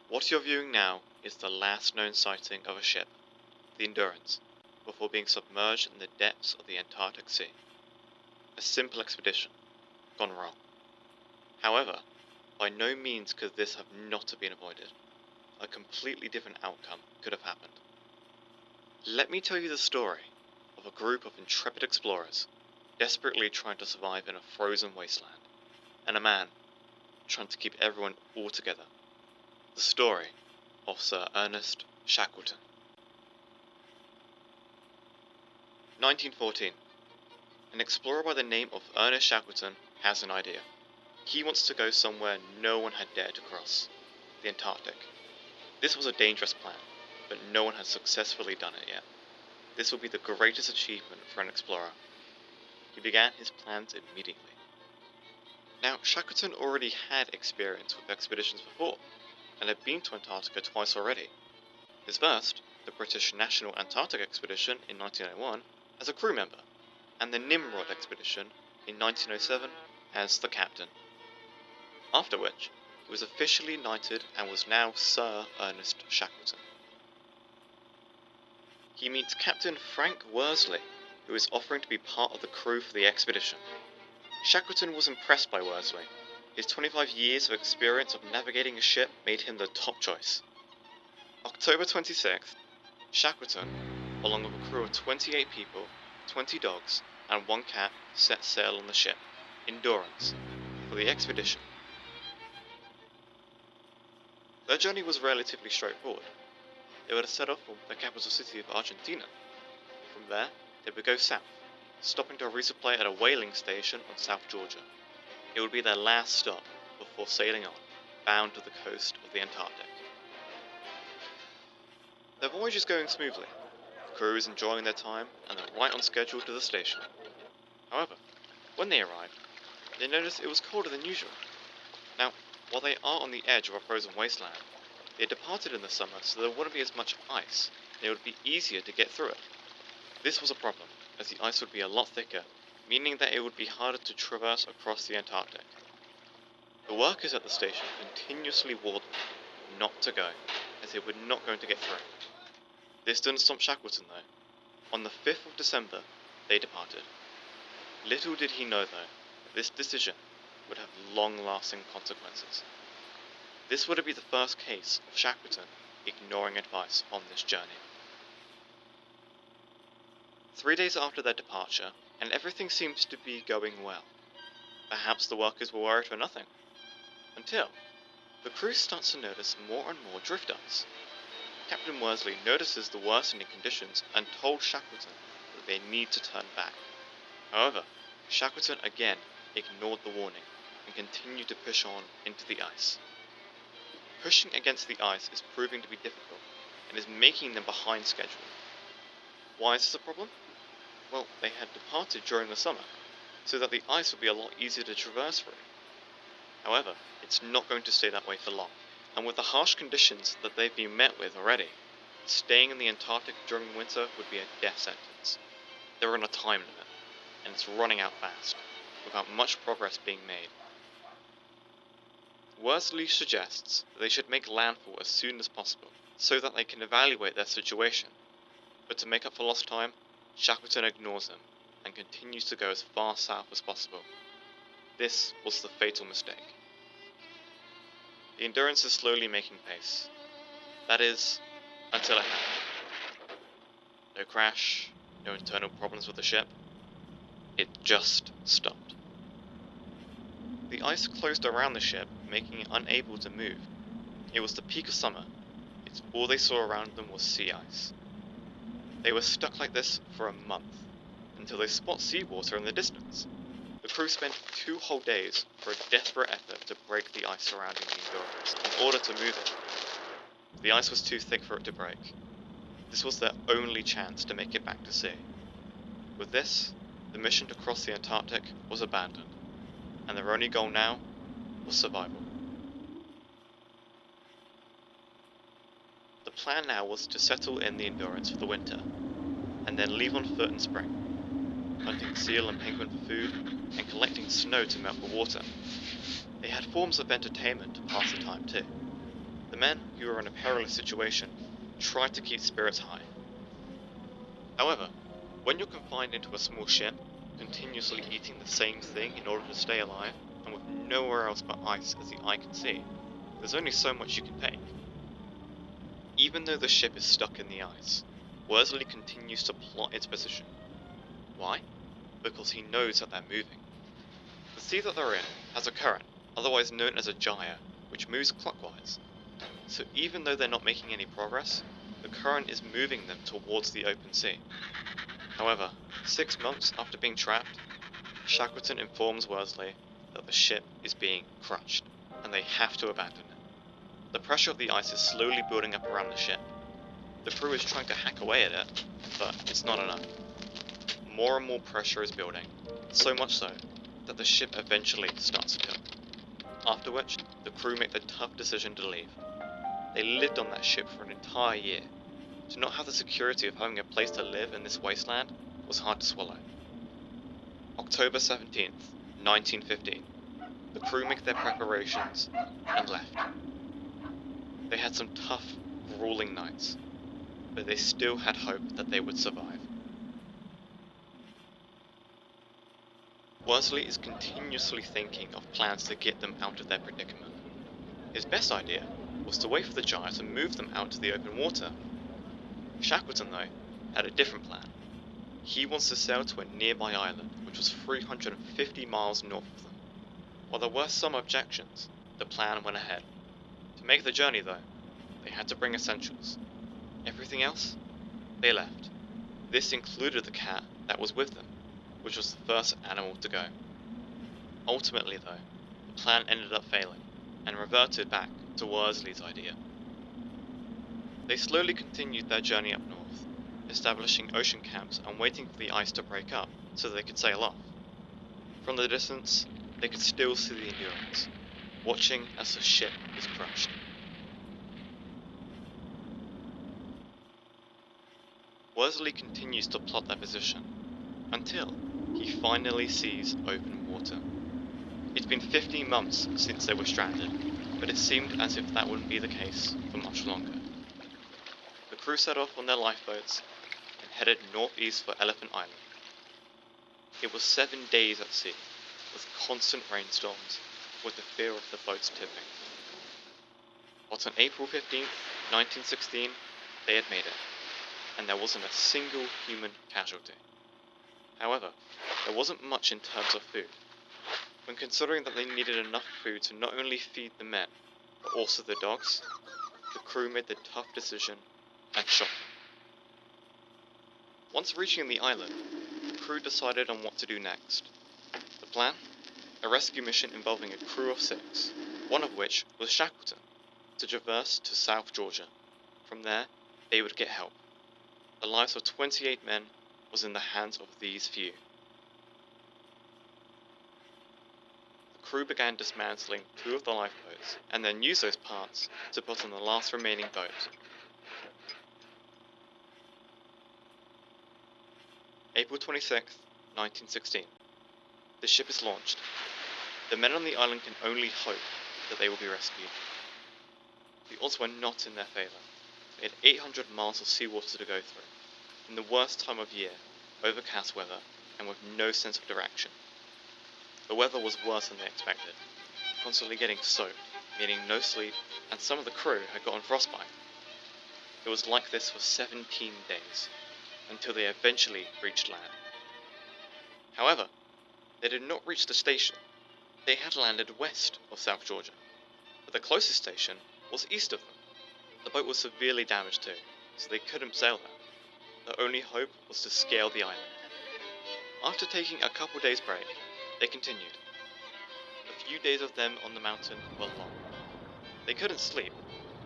What you're viewing now is the last known sighting of a ship, the Endurance, before being submerged in the depths of the Antarctic Sea. A simple expedition, gone wrong. However, by no means could this have not have been avoided. A completely different outcome could have happened. Let me tell you the story of a group of intrepid explorers desperately trying to survive in a frozen wasteland, and a man trying to keep everyone all together. The story of Sir Ernest Shackleton. 1914. An explorer by the name of Ernest Shackleton has an idea. He wants to go somewhere no one had dared to cross, the Antarctic. This was a dangerous plan, but no one had successfully done it yet. This would be the greatest achievement for an explorer. He began his plans immediately. Now, Shackleton already had experience with expeditions before, and had been to Antarctica twice already. His first, the British National Antarctic Expedition in 1901, as a crew member, and the Nimrod Expedition in 1907 as the captain. After which, he was officially knighted and was now Sir Ernest Shackleton. He meets Captain Frank Worsley, who is offering to be part of the crew for the expedition. Shackleton was impressed by Worsley. His 25 years of experience of navigating a ship made him the top choice. October 26th, Shackleton, along with a crew of 28 people, 20 dogs, and 1 cat, set sail on the ship, Endurance, for the expedition. Their journey was relatively straightforward. They were to set off from the capital city of Argentina. From there, they would go south, stopping to resupply at a whaling station on South Georgia. It would be their last stop before sailing on, bound to the coast of the Antarctic. Their voyage is going smoothly. The crew is enjoying their time, and they're right on schedule to the station. However, when they arrive, they notice it was colder than usual. Now, while they are on the edge of a frozen wasteland, they had departed in the summer so there wouldn't be as much ice, and it would be easier to get through it. This was a problem, as the ice would be a lot thicker, meaning that it would be harder to traverse across the Antarctic. The workers at the station continuously warned them not to go, as they were not going to get through. This didn't stop Shackleton though. On the 5th of December, they departed. Little did he know though, that this decision would have long-lasting consequences. This would be the first case of Shackleton ignoring advice on this journey. 3 days after their departure, and everything seems to be going well. Perhaps the workers were worried for nothing. Until the crew starts to notice more and more drift ice. Captain Worsley notices the worsening conditions and told Shackleton that they need to turn back. However, Shackleton again ignored the warning and continued to push on into the ice. Pushing against the ice is proving to be difficult and is making them behind schedule. Why is this a problem? Well, they had departed during the summer, so that the ice would be a lot easier to traverse through. However, it's not going to stay that way for long, and with the harsh conditions that they've been met with already, staying in the Antarctic during winter would be a death sentence. They're on a time limit, and it's running out fast, without much progress being made. Worsley suggests that they should make landfall as soon as possible, so that they can evaluate their situation. But to make up for lost time, Shackleton ignores him, and continues to go as far south as possible. This was the fatal mistake. The Endurance is slowly making pace. That is, until it happened. No crash, no internal problems with the ship. It just stopped. The ice closed around the ship, making it unable to move. It was the peak of summer, yet all they saw around them was sea ice. They were stuck like this for a month, until they spot seawater in the distance. The crew spent 2 whole days for a desperate effort to break the ice surrounding the Endurance, in order to move it. The ice was too thick for it to break. This was their only chance to make it back to sea. With this, the mission to cross the Antarctic was abandoned, and their only goal now was survival. The plan now was to settle in the Endurance for the winter, and then leave on foot in spring, hunting seal and penguin for food, and collecting snow to melt for water. They had forms of entertainment to pass the time too. The The men who were in a perilous situation tried to keep spirits high. However, when you're confined into a small ship, continuously eating the same thing in order to stay alive, and with nowhere else but ice as the eye can see, there's only so much you can take. Even though the ship is stuck in the ice, Worsley continues to plot its position. Why? Because he knows that they're moving. The sea that they're in has a current, otherwise known as a gyre, which moves clockwise. So even though they're not making any progress, the current is moving them towards the open sea. However, 6 months after being trapped, Shackleton informs Worsley that the ship is being crushed, and they have to abandon it. The pressure of the ice is slowly building up around the ship. The crew is trying to hack away at it, but it's not enough. More and more pressure is building, so much so that the ship eventually starts to tilt. After which, the crew make the tough decision to leave. They lived on that ship for an entire year. To not have the security of having a place to live in this wasteland was hard to swallow. October 17th, 1915. The crew make their preparations and left. They had some tough, grueling nights, but they still had hope that they would survive. Worsley is continuously thinking of plans to get them out of their predicament. His best idea was to wait for the gyre to move them out to the open water. Shackleton, though, had a different plan. He wants to sail to a nearby island, which was 350 miles north of them. While there were some objections, the plan went ahead. To make the journey, though, they had to bring essentials. Everything else, they left. This included the cat that was with them, which was the first animal to go. Ultimately, though, the plan ended up failing, and reverted back to Worsley's idea. They slowly continued their journey up north, establishing ocean camps and waiting for the ice to break up so they could sail off. From the distance, they could still see the Endurance, watching as the ship is crushed. Worsley continues to plot their position, until he finally sees open water. It's been 15 months since they were stranded, but it seemed as if that wouldn't be the case for much longer. The crew set off on their lifeboats and headed northeast for Elephant Island. It was 7 days at sea, with constant rainstorms, with the fear of the boats tipping. But on April 15th, 1916, they had made it, and there wasn't a single human casualty. However, there wasn't much in terms of food. When considering that they needed enough food to not only feed the men, but also the dogs, the crew made the tough decision and shot them. Once reaching the island, the crew decided on what to do next. The plan? A rescue mission involving a crew of 6, one of which was Shackleton, to traverse to South Georgia. From there, they would get help. The lives of 28 men was in the hands of these few. The crew began dismantling 2 of the lifeboats, and then used those parts to put on the last remaining boat. April 26th, 1916. The ship is launched. The men on the island can only hope that they will be rescued. The odds were not in their favour. They had 800 miles of seawater to go through, in the worst time of year, overcast weather, and with no sense of direction. The weather was worse than they expected, constantly getting soaked, meaning no sleep, and some of the crew had gotten frostbite. It was like this for 17 days, until they eventually reached land. However, they did not reach the station. They had landed west of South Georgia, but the closest station was east of them. The boat was severely damaged too, so they couldn't sail there. Their only hope was to scale the island. After taking a couple days break, they continued. A few days of them on the mountain were long. They couldn't sleep,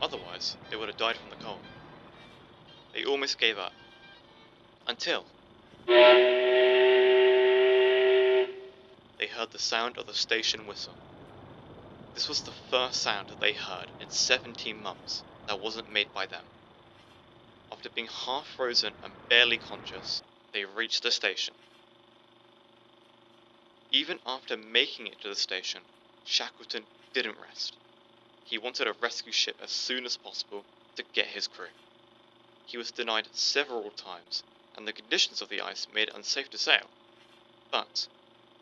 otherwise they would have died from the cold. They almost gave up, until they heard the sound of the station whistle. This was the first sound that they heard in 17 months that wasn't made by them. After being half frozen and barely conscious, they reached the station. Even after making it to the station, Shackleton didn't rest. He wanted a rescue ship as soon as possible to get his crew. He was denied several times, and the conditions of the ice made it unsafe to sail. But,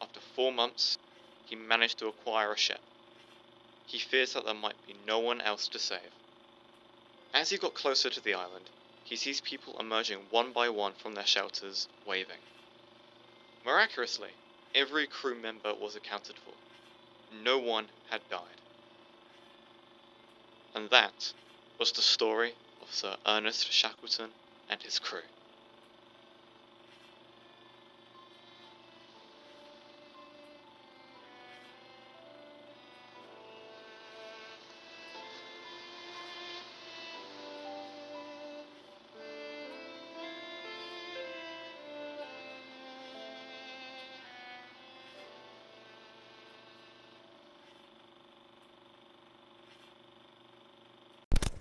after 4 months, he managed to acquire a ship. He fears that there might be no one else to save. As he got closer to the island, he sees people emerging one by one from their shelters, waving. Miraculously, every crew member was accounted for. No one had died. And that was the story of Sir Ernest Shackleton and his crew.